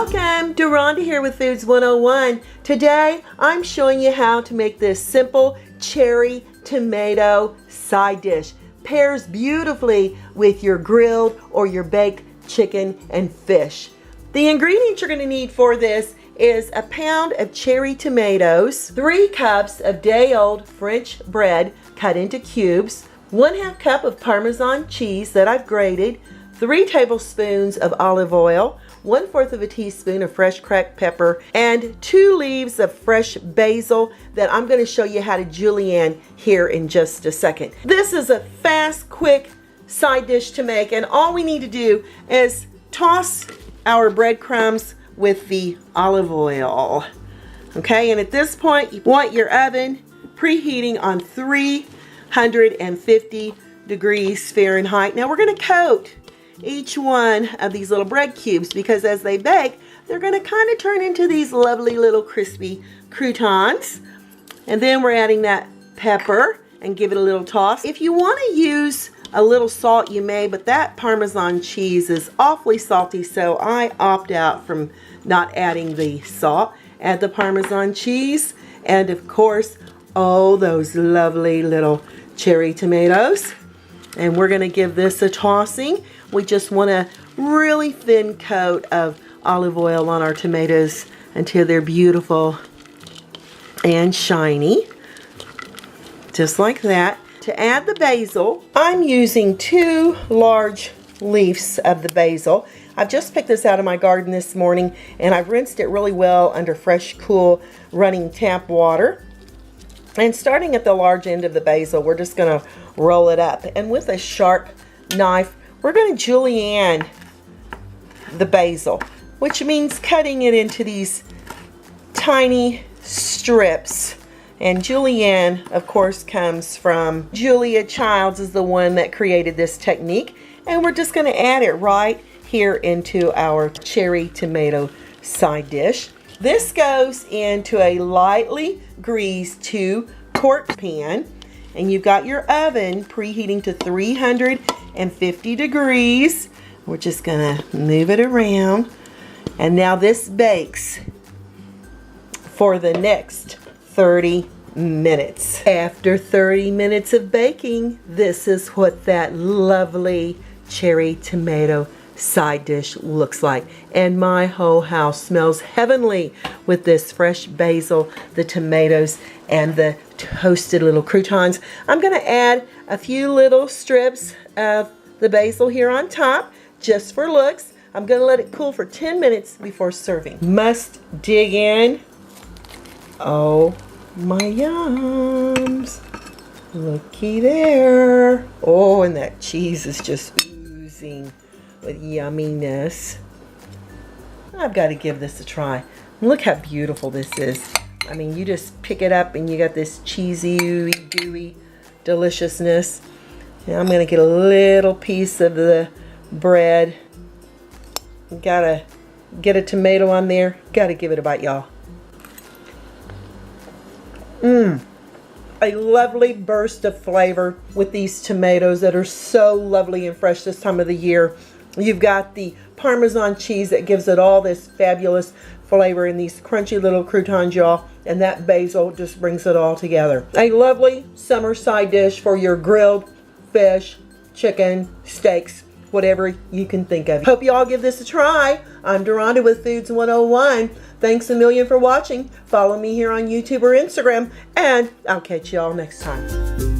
Welcome, Deronda here with Foods 101. Today, I'm showing you how to make this simple cherry tomato side dish. Pairs beautifully with your grilled or your baked chicken and fish. The ingredients you're going to need for this is a pound of cherry tomatoes, 3 cups of day-old French bread cut into cubes, 1/2 cup of Parmesan cheese that I've grated, 3 tablespoons of olive oil, 1/4 of a teaspoon of fresh cracked pepper, and 2 leaves of fresh basil that I'm going to show you how to julienne here in just a second. This is a fast, quick side dish to make, and all we need to do is toss our breadcrumbs with the olive oil. Okay, and at this point, you want your oven preheating on 350 degrees Fahrenheit. Now we're going to coat each one of these little bread cubes because as they bake, they're going to kind of turn into these lovely little crispy croutons. And then we're adding that pepper and give it a little toss. If you want to use a little salt, you may, but that Parmesan cheese is awfully salty, so I opt out from not adding the salt. Add the Parmesan cheese, and of course, oh, those lovely little cherry tomatoes. And we're going to give this a tossing. We just want a really thin coat of olive oil on our tomatoes until they're beautiful and shiny. Just like that. To add the basil, I'm using 2 large leaves of the basil. I've just picked this out of my garden this morning, and I've rinsed it really well under fresh, cool, running tap water. And starting at the large end of the basil, we're just going to roll it up. And with a sharp knife, we're going to julienne the basil, which means cutting it into these tiny strips. And julienne, of course, comes from Julia Childs, is the one that created this technique. And we're just going to add it right here into our cherry tomato side dish. This goes into a lightly greased 2-quart pan, and you've got your oven preheating to 350 degrees. We're just gonna move it around, and now this bakes for the next 30 minutes. After 30 minutes of baking, this is what that lovely cherry tomato side dish looks like, and my whole house smells heavenly with this fresh basil, the tomatoes, and the toasted little croutons. I'm going to add a few little strips of the basil here on top just for looks. I'm going to let it cool for 10 minutes before serving. Must dig in. Oh my yums, looky there. Oh, and that cheese is just oozing with yumminess. I've got to give this a try. Look how beautiful this is. I mean, you just pick it up and you got this cheesy, ooey, gooey deliciousness. Now I'm going to get a little piece of the bread. Gotta get a tomato on there. Gotta give it a bite, y'all. A lovely burst of flavor with these tomatoes that are so lovely and fresh this time of the year. You've got the Parmesan cheese that gives it all this fabulous flavor in these crunchy little croutons, y'all. And that basil just brings it all together. A lovely summer side dish for your grilled fish, chicken, steaks, whatever you can think of. Hope you all give this a try. I'm Deronda with Foods 101. Thanks a million for watching. Follow me here on YouTube or Instagram, and I'll catch you all next time.